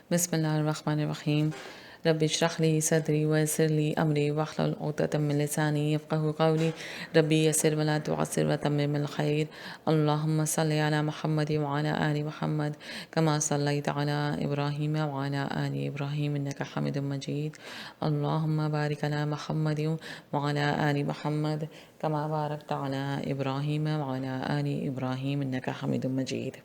بسم اللہ الرحمن الرحیم رب اشرح لی صدری ویسر لی امری واحلل عقدۃ من لسانی یفقهوا قولی ربی یسر ولا تعسر وتمم الخیر اللهم صل علی محمد وعلى آل محمد كما صلیت علی ابراہیم وعلى آل ابراہیم انک حمید مجید اللهم بارک علی محمد وعلى آل محمد كما بارکت علی ابراہیم وعلى آل ابراہیم انک حمید مجید۔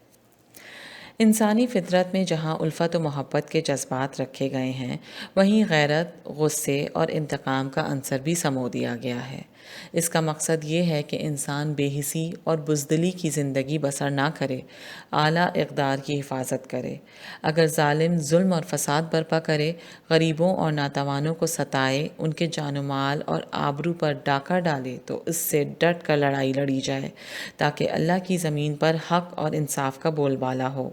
انسانی فطرت میں جہاں الفت و محبت کے جذبات رکھے گئے ہیں، وہیں غیرت، غصے اور انتقام کا عنصر بھی سمو دیا گیا ہے۔ اس کا مقصد یہ ہے کہ انسان بے حسی اور بزدلی کی زندگی بسر نہ کرے، اعلیٰ اقدار کی حفاظت کرے۔ اگر ظالم ظلم اور فساد برپا کرے، غریبوں اور ناتوانوں کو ستائے، ان کے جان و مال اور آبرو پر ڈاکہ ڈالے تو اس سے ڈٹ کر لڑائی لڑی جائے تاکہ اللہ کی زمین پر حق اور انصاف کا بول بالا ہو۔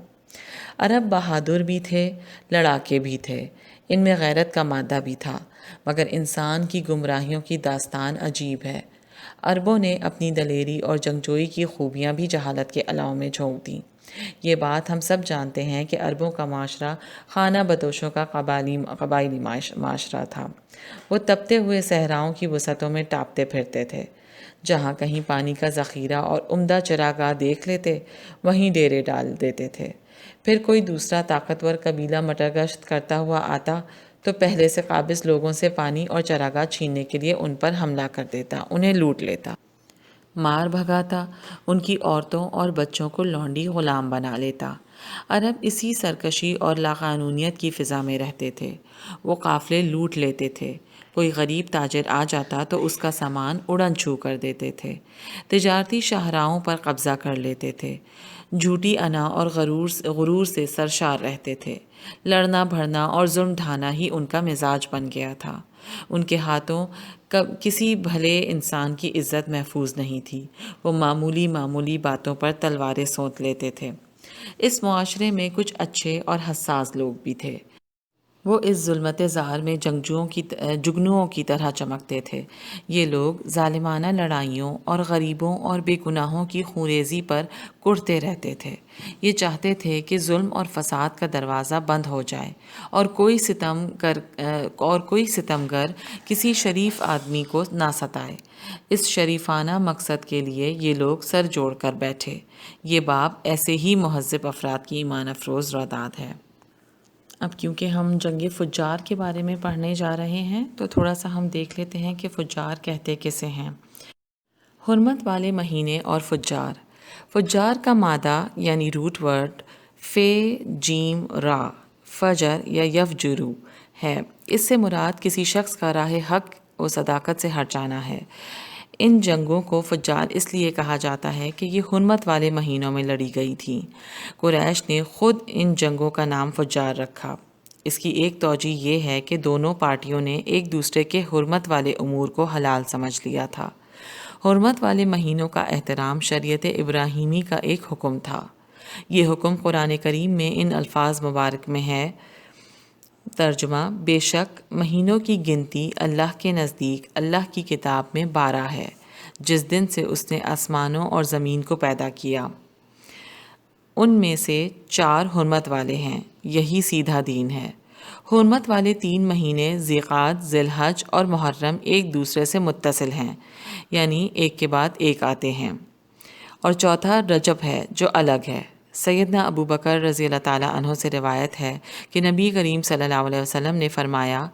عرب بہادر بھی تھے، لڑاکے بھی تھے، ان میں غیرت کا مادہ بھی تھا، مگر انسان کی گمراہیوں کی داستان عجیب ہے۔ عربوں نے اپنی دلیری اور جنگجوئی کی خوبیاں بھی جہالت کے الاؤ میں جھونک دیں۔ یہ بات ہم سب جانتے ہیں کہ عربوں کا معاشرہ خانہ بدوشوں کا قبائلی معاشرہ تھا۔ وہ تپتے ہوئے صحراؤں کی وسعتوں میں ٹاپتے پھرتے تھے۔ جہاں کہیں پانی کا ذخیرہ اور عمدہ چراگاہ دیکھ لیتے، وہیں ڈیرے ڈال دیتے تھے۔ پھر کوئی دوسرا طاقتور قبیلہ مٹرگشت کرتا ہوا آتا تو پہلے سے قابض لوگوں سے پانی اور چراگاہ چھیننے کے لیے ان پر حملہ کر دیتا، انہیں لوٹ لیتا، مار بھگاتا، ان کی عورتوں اور بچوں کو لونڈی غلام بنا لیتا۔ عرب اسی سرکشی اور لاقانونیت کی فضا میں رہتے تھے۔ وہ قافلے لوٹ لیتے تھے، کوئی غریب تاجر آ جاتا تو اس کا سامان اڑن چھو کر دیتے تھے، تجارتی شاہراہوں پر قبضہ کر لیتے تھے، جھوٹی انا اور غرور سے سرشار رہتے تھے۔ لڑنا بھڑنا اور ظلم ڈھانا ہی ان کا مزاج بن گیا تھا۔ ان کے ہاتھوں کسی بھلے انسان کی عزت محفوظ نہیں تھی۔ وہ معمولی باتوں پر تلواریں سونت لیتے تھے۔ اس معاشرے میں کچھ اچھے اور حساس لوگ بھی تھے۔ وہ اس ظلمت زہر میں جگنوؤں کی طرح چمکتے تھے۔ یہ لوگ ظالمانہ لڑائیوں اور غریبوں اور بے گناہوں کی خونریزی پر کڑھتے رہتے تھے۔ یہ چاہتے تھے کہ ظلم اور فساد کا دروازہ بند ہو جائے اور کوئی ستمگر کسی شریف آدمی کو نہ ستائے۔ اس شریفانہ مقصد کے لیے یہ لوگ سر جوڑ کر بیٹھے۔ یہ باب ایسے ہی مہذب افراد کی ایمان افروز روداد ہے۔ اب کیونکہ ہم جنگ فجار کے بارے میں پڑھنے جا رہے ہیں تو تھوڑا سا ہم دیکھ لیتے ہیں کہ فجار کہتے کسے ہیں۔ حرمت والے مہینے اور فجار۔ فجار کا مادہ یعنی روٹ ورڈ فے جیم را فجر یا یفجرو ہے۔ اس سے مراد کسی شخص کا راہ حق و صداقت سے ہٹ جانا ہے۔ ان جنگوں کو فجار اس لیے کہا جاتا ہے کہ یہ حرمت والے مہینوں میں لڑی گئی تھیں۔ قریش نے خود ان جنگوں کا نام فجار رکھا۔ اس کی ایک توجہ یہ ہے کہ دونوں پارٹیوں نے ایک دوسرے کے حرمت والے امور کو حلال سمجھ لیا تھا۔ حرمت والے مہینوں کا احترام شریعت ابراہیمی کا ایک حکم تھا۔ یہ حکم قرآن کریم میں ان الفاظ مبارک میں ہے، ترجمہ: بے شک مہینوں کی گنتی اللہ کے نزدیک اللہ کی کتاب میں 12 ہے، جس دن سے اس نے آسمانوں اور زمین کو پیدا کیا۔ ان میں سے 4 حرمت والے ہیں، یہی سیدھا دین ہے۔ حرمت والے 3 مہینے ذی-القعدہ، ذی الحج اور محرم ایک دوسرے سے متصل ہیں، یعنی ایک کے بعد ایک آتے ہیں، اور چوتھا رجب ہے جو الگ ہے۔ سیدنا ابو بکر رضی اللہ تعالیٰ عنہ سے روایت ہے کہ نبی کریم صلی اللہ علیہ وسلم نے فرمایا،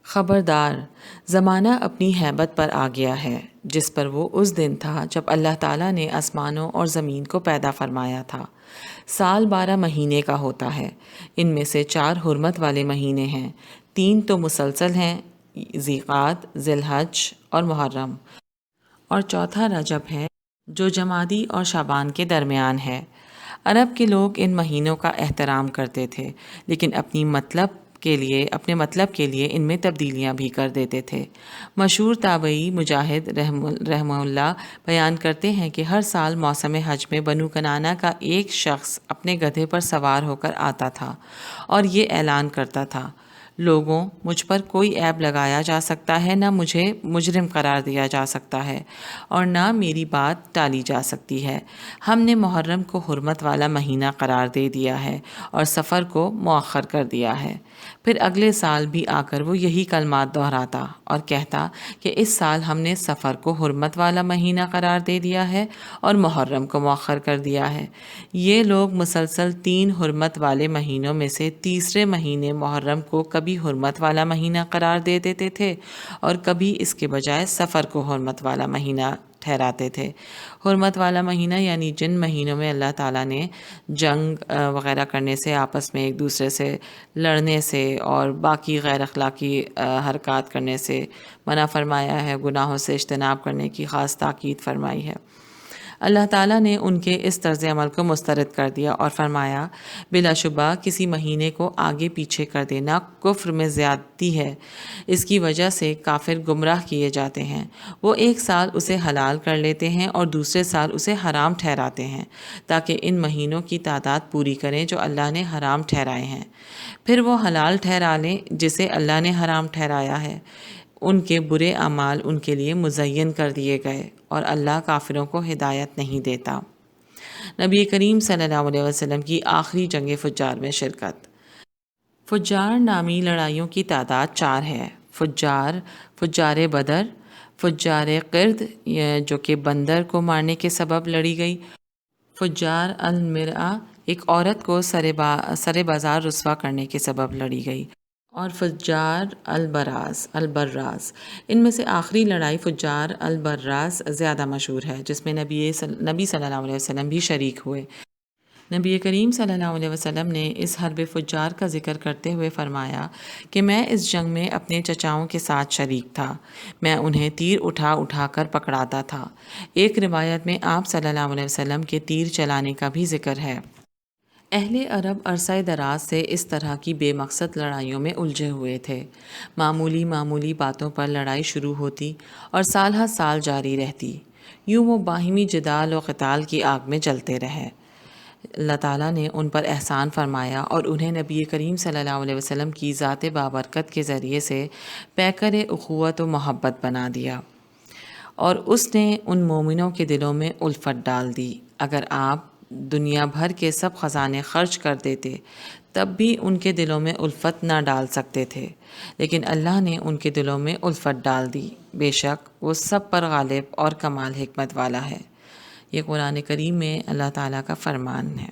خبردار، زمانہ اپنی ہیبت پر آ گیا ہے جس پر وہ اس دن تھا جب اللہ تعالیٰ نے آسمانوں اور زمین کو پیدا فرمایا تھا۔ سال 12 مہینے کا ہوتا ہے، ان میں سے 4 حرمت والے مہینے ہیں، 3 تو مسلسل ہیں، ذی-القعدہ، ذی الحج اور محرم، اور چوتھا رجب ہے جو جمادی اور شعبان کے درمیان ہے۔ عرب کے لوگ ان مہینوں کا احترام کرتے تھے، لیکن اپنے مطلب کے لیے ان میں تبدیلیاں بھی کر دیتے تھے۔ مشہور تابعی مجاہد رحمہ اللہ بیان کرتے ہیں کہ ہر سال موسم حج میں بنو کنانہ کا ایک شخص اپنے گدھے پر سوار ہو کر آتا تھا اور یہ اعلان کرتا تھا، لوگوں مجھ پر کوئی عیب لگایا جا سکتا ہے، نہ مجھے مجرم قرار دیا جا سکتا ہے اور نہ میری بات ٹالی جا سکتی ہے۔ ہم نے محرم کو حرمت والا مہینہ قرار دے دیا ہے اور سفر کو مؤخر کر دیا ہے۔ پھر اگلے سال بھی آ کر وہ یہی کلمات دہراتا اور کہتا کہ اس سال ہم نے سفر کو حرمت والا مہینہ قرار دے دیا ہے اور محرم کو مؤخر کر دیا ہے۔ یہ لوگ مسلسل 3 حرمت والے مہینوں میں سے تیسرے مہینے محرم کو کبھی حرمت والا مہینہ قرار دے دیتے تھے اور کبھی اس کے بجائے سفر کو حرمت والا مہینہ ٹھہراتے تھے۔ حرمت والا مہینہ یعنی جن مہینوں میں اللہ تعالیٰ نے جنگ وغیرہ کرنے سے، آپس میں ایک دوسرے سے لڑنے سے اور باقی غیر اخلاقی حرکات کرنے سے منع فرمایا ہے، گناہوں سے اجتناب کرنے کی خاص تاکید فرمائی ہے۔ اللہ تعالیٰ نے ان کے اس طرز عمل کو مسترد کر دیا اور فرمایا بلا شبہ کسی مہینے کو آگے پیچھے کر دینا کفر میں زیادتی ہے۔ اس کی وجہ سے کافر گمراہ کیے جاتے ہیں۔ وہ ایک سال اسے حلال کر لیتے ہیں اور دوسرے سال اسے حرام ٹھہراتے ہیں تاکہ ان مہینوں کی تعداد پوری کریں جو اللہ نے حرام ٹھہرائے ہیں، پھر وہ حلال ٹھہرا لیں جسے اللہ نے حرام ٹھہرایا ہے۔ ان کے برے اعمال ان کے لیے مزین کر دیے گئے اور اللہ کافروں کو ہدایت نہیں دیتا۔ نبی کریم صلی اللہ علیہ وسلم کی آخری جنگ فجار میں شرکت۔ فجار نامی لڑائیوں کی تعداد 4 ہے۔ فجار بدر، فجار قرد جو کہ بندر کو مارنے کے سبب لڑی گئی، فجار المرأہ ایک عورت کو سر بازار رسوا کرنے کے سبب لڑی گئی، اور فجار البراز۔ ان میں سے آخری لڑائی فجار البراز زیادہ مشہور ہے، جس میں نبی صلی اللہ علیہ وسلم بھی شریک ہوئے۔ نبی کریم صلی اللہ علیہ وسلم نے اس حرب فجار کا ذکر کرتے ہوئے فرمایا کہ میں اس جنگ میں اپنے چچاؤں کے ساتھ شریک تھا، میں انہیں تیر اٹھا اٹھا کر پکڑاتا تھا۔ ایک روایت میں آپ صلی اللہ علیہ وسلم کے تیر چلانے کا بھی ذکر ہے۔ اہل عرب عرصہ دراز سے اس طرح کی بے مقصد لڑائیوں میں الجھے ہوئے تھے۔ معمولی باتوں پر لڑائی شروع ہوتی اور سال ہر سال جاری رہتی، یوں وہ باہمی جدال و قتال کی آگ میں جلتے رہے۔ اللہ تعالیٰ نے ان پر احسان فرمایا اور انہیں نبی کریم صلی اللہ علیہ وسلم کی ذات بابرکت کے ذریعے سے پیکر اخوت و محبت بنا دیا، اور اس نے ان مومنوں کے دلوں میں الفت ڈال دی۔ اگر آپ دنیا بھر کے سب خزانے خرچ کر دیتے تب بھی ان کے دلوں میں الفت نہ ڈال سکتے تھے، لیکن اللہ نے ان کے دلوں میں الفت ڈال دی، بے شک وہ سب پر غالب اور کمال حکمت والا ہے۔ یہ قرآن کریم میں اللہ تعالیٰ کا فرمان ہے۔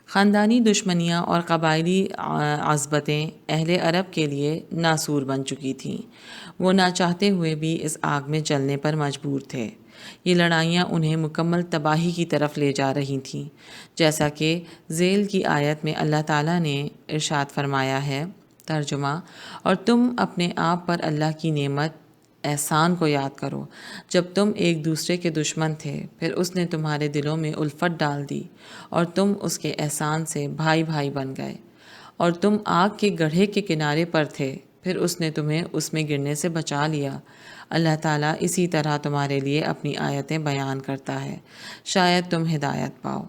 خاندانی دشمنیاں اور قبائلی عصبتیں اہل عرب کے لیے ناسور بن چکی تھیں، وہ نہ چاہتے ہوئے بھی اس آگ میں جلنے پر مجبور تھے۔ یہ لڑائیاں انہیں مکمل تباہی کی طرف لے جا رہی تھیں، جیسا کہ ذیل کی آیت میں اللہ تعالیٰ نے ارشاد فرمایا ہے۔ ترجمہ: اور تم اپنے آپ پر اللہ کی نعمت احسان کو یاد کرو جب تم ایک دوسرے کے دشمن تھے، پھر اس نے تمہارے دلوں میں الفت ڈال دی اور تم اس کے احسان سے بھائی بھائی بن گئے، اور تم آگ کے گڑھے کے کنارے پر تھے، پھر اس نے تمہیں اس میں گرنے سے بچا لیا۔ اللہ تعالیٰ اسی طرح تمہارے لیے اپنی آیتیں بیان کرتا ہے، شاید تم ہدایت پاؤ۔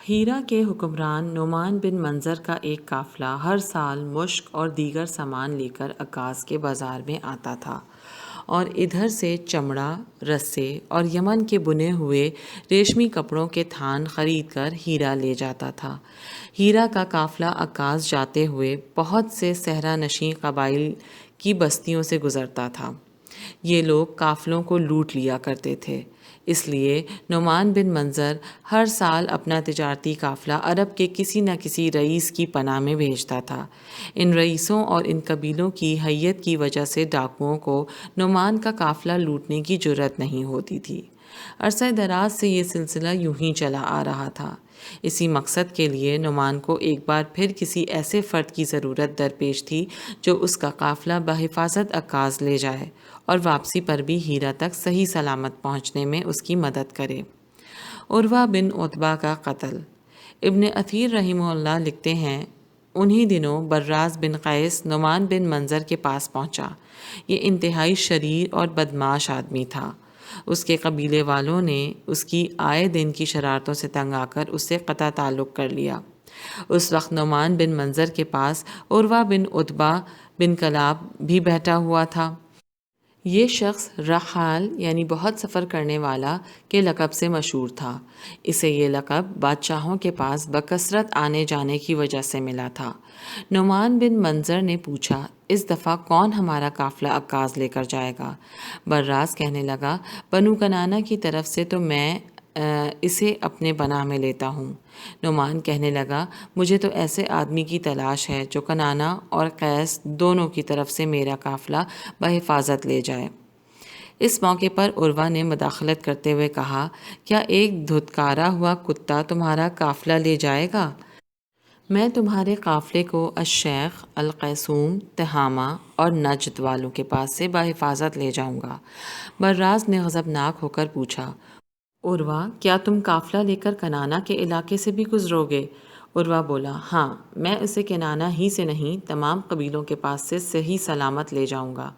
ہیرا کے حکمران نعمان بن منظر کا ایک قافلہ ہر سال مشک اور دیگر سامان لے کر عکاظ کے بازار میں آتا تھا اور ادھر سے چمڑا، رسے اور یمن کے بنے ہوئے ریشمی کپڑوں کے تھان خرید کر ہیرا لے جاتا تھا۔ ہیرا کا قافلہ عکاظ جاتے ہوئے بہت سے صحرا نشین قبائل کی بستیوں سے گزرتا تھا۔ یہ لوگ قافلوں کو لوٹ لیا کرتے تھے، اس لیے نعمان بن منظر ہر سال اپنا تجارتی قافلہ عرب کے کسی نہ کسی رئیس کی پناہ میں بھیجتا تھا۔ ان رئیسوں اور ان قبیلوں کی حیت کی وجہ سے ڈاکوؤں کو نعمان کا قافلہ لوٹنے کی جرأت نہیں ہوتی تھی۔ عرصہ دراز سے یہ سلسلہ یوں ہی چلا آ رہا تھا۔ اسی مقصد کے لیے نعمان کو ایک بار پھر کسی ایسے فرد کی ضرورت درپیش تھی جو اس کا قافلہ بحفاظت عکاظ لے جائے اور واپسی پر بھی ہیرا تک صحیح سلامت پہنچنے میں اس کی مدد کرے۔ عروہ بن عتبہ کا قتل۔ ابن اثیر رحمہ اللہ لکھتے ہیں، انہی دنوں براز بن قیس نعمان بن منظر کے پاس پہنچا۔ یہ انتہائی شریر اور بدمعاش آدمی تھا۔ اس کے قبیلے والوں نے اس کی آئے دن کی شرارتوں سے تنگ آ کر اس سے قطع تعلق کر لیا۔ اس وقت نعمان بن منظر کے پاس عروہ بن عتبہ بن کلاب بھی بیٹھا ہوا تھا۔ یہ شخص رحال یعنی بہت سفر کرنے والا کے لقب سے مشہور تھا۔ اسے یہ لقب بادشاہوں کے پاس بکثرت آنے جانے کی وجہ سے ملا تھا۔ نعمان بن منظر نے پوچھا، اس دفعہ کون ہمارا قافلہ عکاظ لے کر جائے گا؟ براز کہنے لگا، بنو کنانہ کی طرف سے تو میں اسے اپنے پناہ میں لیتا ہوں۔ نعمان کہنے لگا، مجھے تو ایسے آدمی کی تلاش ہے جو کنانہ اور قیس دونوں کی طرف سے میرا قافلہ بحفاظت لے جائے۔ اس موقع پر عروہ نے مداخلت کرتے ہوئے کہا، کیا ایک دھتکارا ہوا کتا تمہارا قافلہ لے جائے گا؟ میں تمہارے قافلے کو الشیخ، القیسوم، تہامہ اور نجد والوں کے پاس سے بحفاظت لے جاؤں گا۔ براز نے غضبناک ہو کر پوچھا، عروہ، کیا تم قافلہ لے کر کنانہ کے علاقے سے بھی گزرو گے؟ عروہ بولا، ہاں، میں اسے کنانہ ہی سے نہیں تمام قبیلوں کے پاس سے صحیح سلامت لے جاؤں گا۔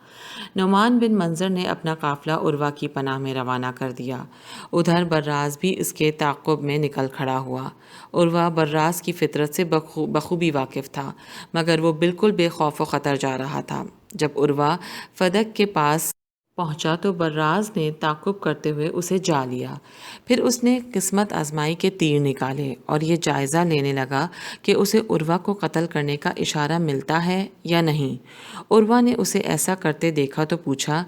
نعمان بن منظر نے اپنا قافلہ عروہ کی پناہ میں روانہ کر دیا۔ ادھر براز بھی اس کے تعاقب میں نکل کھڑا ہوا۔ عروہ براز کی فطرت سے بخوبی واقف تھا، مگر وہ بالکل بے خوف و خطر جا رہا تھا۔ جب عروہ فدق کے پاس پہنچا تو براز نے تعقب کرتے ہوئے اسے جا لیا۔ پھر اس نے قسمت آزمائی کے تیر نکالے اور یہ جائزہ لینے لگا کہ اسے عروہ کو قتل کرنے کا اشارہ ملتا ہے یا نہیں۔ عروہ نے اسے ایسا کرتے دیکھا تو پوچھا،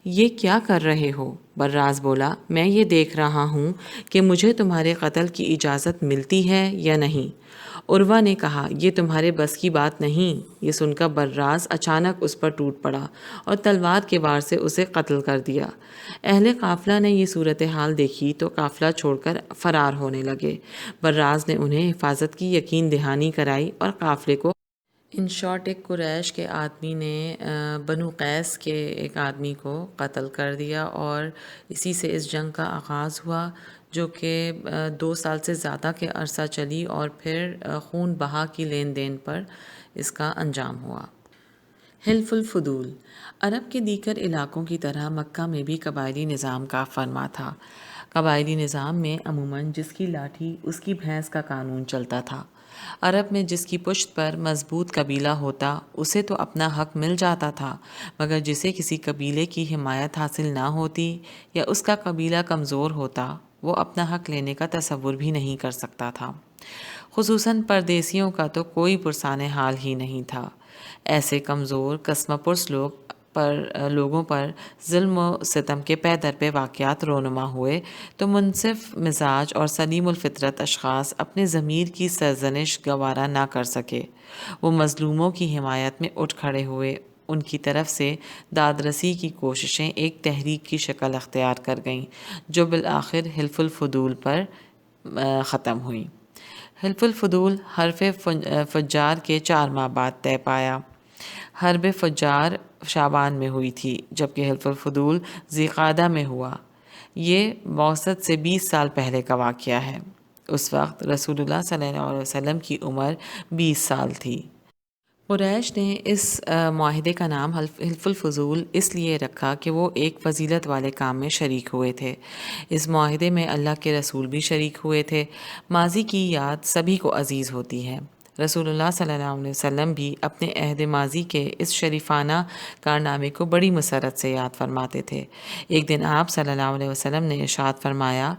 یہ کیا کر رہے ہو؟ براز بولا، میں یہ دیکھ رہا ہوں کہ مجھے تمہارے قتل کی اجازت ملتی ہے یا نہیں۔ عروہ نے کہا، یہ تمہارے بس کی بات نہیں۔ یہ سن کر براز اچانک اس پر ٹوٹ پڑا اور تلوار کے وار سے اسے قتل کر دیا۔ اہل قافلہ نے یہ صورتحال دیکھی تو قافلہ چھوڑ کر فرار ہونے لگے۔ براز نے انہیں حفاظت کی یقین دہانی کرائی اور قافلے کو ان شارٹ ایک قریش کے آدمی نے بنو قیس کے ایک آدمی کو قتل کر دیا اور اسی سے اس جنگ کا آغاز ہوا، جو کہ 2 سال سے زیادہ کے عرصہ چلی اور پھر خون بہا کی لین دین پر اس کا انجام ہوا۔ حلف الفضول۔ عرب کے دیگر علاقوں کی طرح مکہ میں بھی قبائلی نظام کا فرما تھا۔ قبائلی نظام میں عموماً جس کی لاٹھی اس کی بھینس کا قانون چلتا تھا۔ عرب میں جس کی پشت پر مضبوط قبیلہ ہوتا اسے تو اپنا حق مل جاتا تھا، مگر جسے کسی قبیلے کی حمایت حاصل نہ ہوتی یا اس کا قبیلہ کمزور ہوتا وہ اپنا حق لینے کا تصور بھی نہیں کر سکتا تھا۔ خصوصاً پردیسیوں کا تو کوئی پرسان حال ہی نہیں تھا۔ ایسے کمزور قسم پرس لوگوں پر ظلم و ستم کے پے در پہ واقعات رونما ہوئے تو منصف مزاج اور سلیم الفطرت اشخاص اپنے ضمیر کی سرزنش گوارا نہ کر سکے۔ وہ مظلوموں کی حمایت میں اٹھ کھڑے ہوئے۔ ان کی طرف سے دادرسی کی کوششیں ایک تحریک کی شکل اختیار کر گئیں، جو بالآخر حلف الفضول پر ختم ہوئی۔ حلف الفضول حرف فجار کے 4 ماہ بعد طے پایا۔ حرب فجار شعبان میں ہوئی تھی، جبکہ حلف الفضول ذی قعدہ میں ہوا۔ یہ موسط سے 20 سال پہلے کا واقعہ ہے۔ اس وقت رسول اللہ صلی اللہ علیہ وسلم کی عمر 20 سال تھی۔ قریش نے اس معاہدے کا نام حلف الفضول اس لیے رکھا کہ وہ ایک فضیلت والے کام میں شریک ہوئے تھے۔ اس معاہدے میں اللہ کے رسول بھی شریک ہوئے تھے۔ ماضی کی یاد سبھی کو عزیز ہوتی ہے۔ رسول اللہ صلی اللہ علیہ وسلم بھی اپنے عہد ماضی کے اس شریفانہ کارنامے کو بڑی مسرت سے یاد فرماتے تھے۔ ایک دن آپ صلی اللہ علیہ وسلم نے ارشاد فرمایا،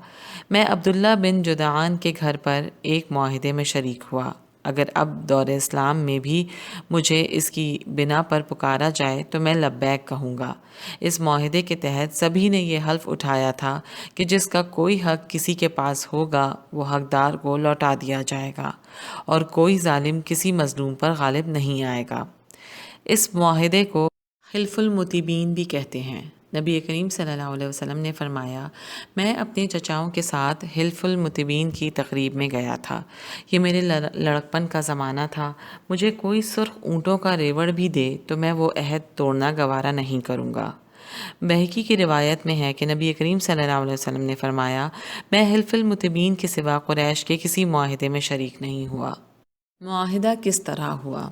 میں عبداللہ بن جدعان کے گھر پر ایک معاہدے میں شریک ہوا۔ اگر اب دور اسلام میں بھی مجھے اس کی بنا پر پکارا جائے تو میں لبیک کہوں گا۔ اس معاہدے کے تحت سبھی نے یہ حلف اٹھایا تھا کہ جس کا کوئی حق کسی کے پاس ہوگا وہ حقدار کو لوٹا دیا جائے گا اور کوئی ظالم کسی مظلوم پر غالب نہیں آئے گا۔ اس معاہدے کو حلف المتبین بھی کہتے ہیں۔ نبی کریم صلی اللہ علیہ وسلم نے فرمایا، میں اپنے چچاؤں کے ساتھ حلف المتبین کی تقریب میں گیا تھا۔ یہ میرے لڑکپن کا زمانہ تھا۔ مجھے کوئی سرخ اونٹوں کا ریوڑ بھی دے تو میں وہ عہد توڑنا گوارا نہیں کروں گا۔ بہقی کی روایت میں ہے کہ نبی کریم صلی اللہ علیہ وسلم نے فرمایا، میں حلف المتبین کے سوا قریش کے کسی معاہدے میں شریک نہیں ہوا۔ معاہدہ کس طرح ہوا؟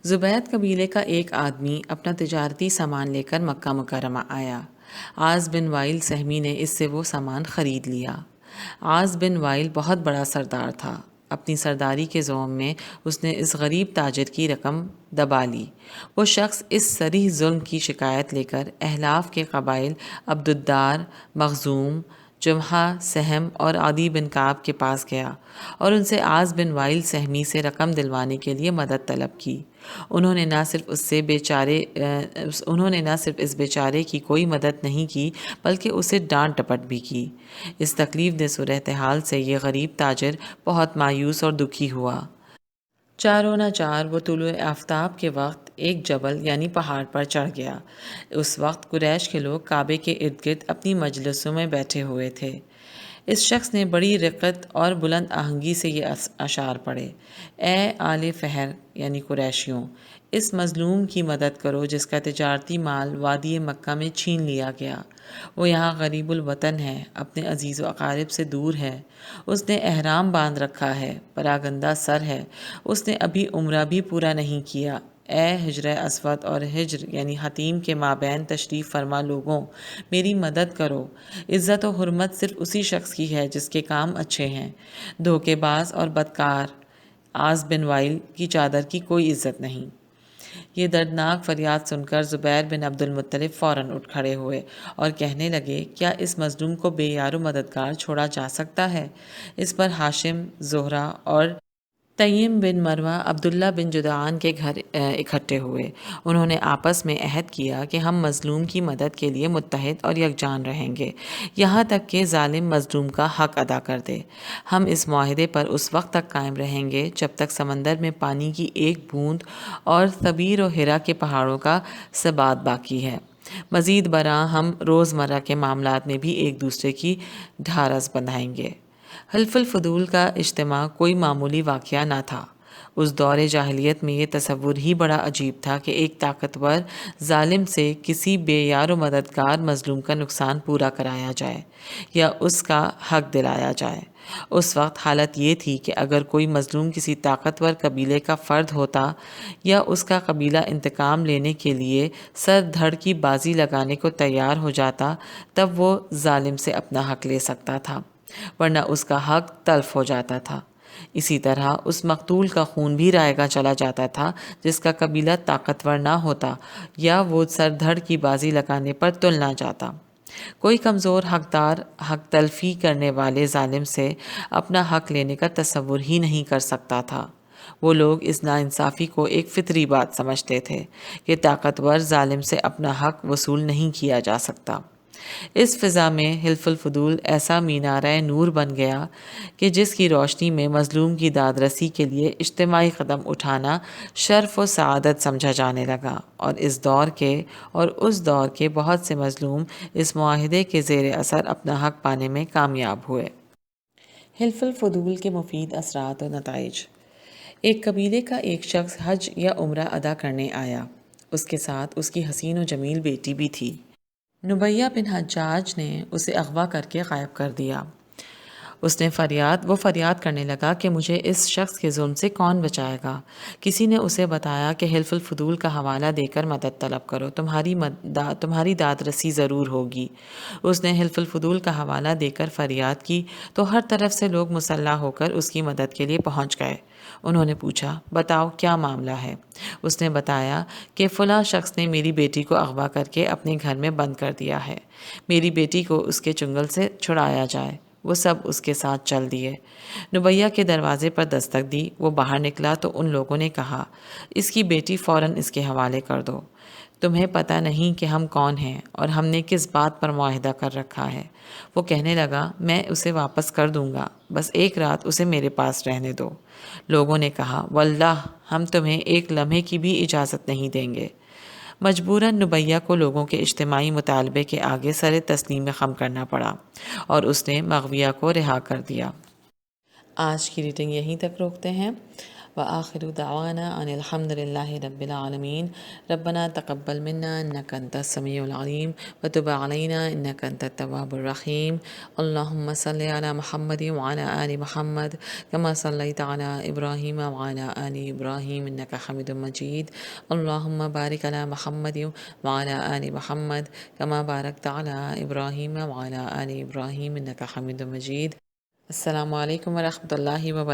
زبید قبیلے کا ایک آدمی اپنا تجارتی سامان لے کر مکہ مکرمہ آیا۔ عاص بن وائل سہمی نے اس سے وہ سامان خرید لیا۔ عاص بن وائل بہت بڑا سردار تھا۔ اپنی سرداری کے زوم میں اس نے اس غریب تاجر کی رقم دبا لی۔ وہ شخص اس صریح ظلم کی شکایت لے کر احلاف کے قبائل عبدالدار، مخزوم، جمحہ، سہم اور عدی بن کعب کے پاس گیا اور ان سے عاص بن وائل سہمی سے رقم دلوانے کے لیے مدد طلب کی۔ انہوں نے نہ صرف اس بیچارے کی کوئی مدد نہیں کی بلکہ اسے ڈانٹ ڈپٹ بھی کی۔ اس تکلیف دہ صورتحال سے یہ غریب تاجر بہت مایوس اور دکھی ہوا۔ چاروں نہ چار وہ طلوع آفتاب کے وقت ایک جبل یعنی پہاڑ پر چڑھ گیا۔ اس وقت قریش کے لوگ کعبے کے ارد گرد اپنی مجلسوں میں بیٹھے ہوئے تھے۔ اس شخص نے بڑی رقت اور بلند آہنگی سے یہ اشعار پڑھے: اے آل فہر یعنی قریشیوں، اس مظلوم کی مدد کرو جس کا تجارتی مال وادی مکہ میں چھین لیا گیا۔ وہ یہاں غریب الوطن ہے، اپنے عزیز و اقارب سے دور ہے۔ اس نے احرام باندھ رکھا ہے، پراگندہ سر ہے، اس نے ابھی عمرہ بھی پورا نہیں کیا۔ اے حجر اسود اور حجر یعنی حتیم کے مابین تشریف فرما لوگوں، میری مدد کرو۔ عزت و حرمت صرف اسی شخص کی ہے جس کے کام اچھے ہیں۔ دھوکے باز اور بدکار عاص بن وائل کی چادر کی کوئی عزت نہیں۔ یہ دردناک فریاد سن کر زبیر بن عبد المطلب فوراً اٹھ کھڑے ہوئے اور کہنے لگے: کیا اس مظلوم کو بے یار و مددگار چھوڑا جا سکتا ہے؟ اس پر ہاشم، زہرہ اور تیم بن مروہ عبداللہ بن جدعان کے گھر اکٹھے ہوئے۔ انہوں نے آپس میں عہد کیا کہ ہم مظلوم کی مدد کے لیے متحد اور یکجان رہیں گے یہاں تک کہ ظالم مظلوم کا حق ادا کر دے۔ ہم اس معاہدے پر اس وقت تک قائم رہیں گے جب تک سمندر میں پانی کی ایک بوند اور ثبیر و ہرا کے پہاڑوں کا ثبات باقی ہے۔ مزید برآں ہم روزمرہ کے معاملات میں بھی ایک دوسرے کی ڈھارس بندھائیں گے۔ حلف الفضول کا اجتماع کوئی معمولی واقعہ نہ تھا۔ اس دور جاہلیت میں یہ تصور ہی بڑا عجیب تھا کہ ایک طاقتور ظالم سے کسی بے یار و مددگار مظلوم کا نقصان پورا کرایا جائے یا اس کا حق دلایا جائے۔ اس وقت حالت یہ تھی کہ اگر کوئی مظلوم کسی طاقتور قبیلے کا فرد ہوتا یا اس کا قبیلہ انتقام لینے کے لیے سر دھڑ کی بازی لگانے کو تیار ہو جاتا تب وہ ظالم سے اپنا حق لے سکتا تھا، ورنہ اس کا حق تلف ہو جاتا تھا۔ اسی طرح اس مقتول کا خون بھی رائے گا چلا جاتا تھا جس کا قبیلہ طاقتور نہ ہوتا یا وہ سر دھڑ کی بازی لگانے پر تل نہ جاتا۔ کوئی کمزور حقدار حق تلفی کرنے والے ظالم سے اپنا حق لینے کا تصور ہی نہیں کر سکتا تھا۔ وہ لوگ اس ناانصافی کو ایک فطری بات سمجھتے تھے کہ طاقتور ظالم سے اپنا حق وصول نہیں کیا جا سکتا۔ اس فضا میں حلف الفضول ایسا مینارۂ نور بن گیا کہ جس کی روشنی میں مظلوم کی داد رسی کے لیے اجتماعی قدم اٹھانا شرف و سعادت سمجھا جانے لگا، اور اس دور کے بہت سے مظلوم اس معاہدے کے زیر اثر اپنا حق پانے میں کامیاب ہوئے۔ حلف الفضول کے مفید اثرات و نتائج۔ ایک قبیلے کا ایک شخص حج یا عمرہ ادا کرنے آیا۔ اس کے ساتھ اس کی حسین و جمیل بیٹی بھی تھی۔ نبیہ بن حجاج نے اسے اغوا کر کے غائب کر دیا۔ وہ فریاد کرنے لگا کہ مجھے اس شخص کے ظلم سے کون بچائے گا؟ کسی نے اسے بتایا کہ حلف الفضول کا حوالہ دے کر مدد طلب کرو، تمہاری داد رسی ضرور ہوگی۔ اس نے حلف الفضول کا حوالہ دے کر فریاد کی تو ہر طرف سے لوگ مسلح ہو کر اس کی مدد کے لیے پہنچ گئے۔ انہوں نے پوچھا: بتاؤ کیا معاملہ ہے؟ اس نے بتایا کہ فلاں شخص نے میری بیٹی کو اغوا کر کے اپنے گھر میں بند کر دیا ہے، میری بیٹی کو اس کے چنگل سے چھڑایا جائے۔ وہ سب اس کے ساتھ چل دیے۔ نبیہ کے دروازے پر دستک دی، وہ باہر نکلا تو ان لوگوں نے کہا: اس کی بیٹی فوراً اس کے حوالے کر دو۔ تمہیں پتہ نہیں کہ ہم کون ہیں اور ہم نے کس بات پر معاہدہ کر رکھا ہے۔ وہ کہنے لگا: میں اسے واپس کر دوں گا، بس ایک رات اسے میرے پاس رہنے دو۔ لوگوں نے کہا: واللہ ہم تمہیں ایک لمحے کی بھی اجازت نہیں دیں گے۔ مجبوراً نبیہ کو لوگوں کے اجتماعی مطالبے کے آگے سر تسلیم خم کرنا پڑا اور اس نے مغویہ کو رہا کر دیا۔ آج کی ریڈنگ یہیں تک روکتے ہیں۔ وآخر دعوانا ان الحمد للہ رب العالمین۔ ربنا تقبل منا انک انت السمیع العلیم وتب علینا انک انت التواب الرحیم۔ اللہم صلی علی محمد وعلی آل محمد کما صلیت علی ابراہیم وعلی آل ابراہیم انک حمید مجید۔ اللہم بارک علی محمد وعلی آل محمد کما بارکت علی ابراہیم وعلی آل ابراہیم انک حمید مجید۔ السلام علیکم ورحمۃ اللہ وبرکاتہ۔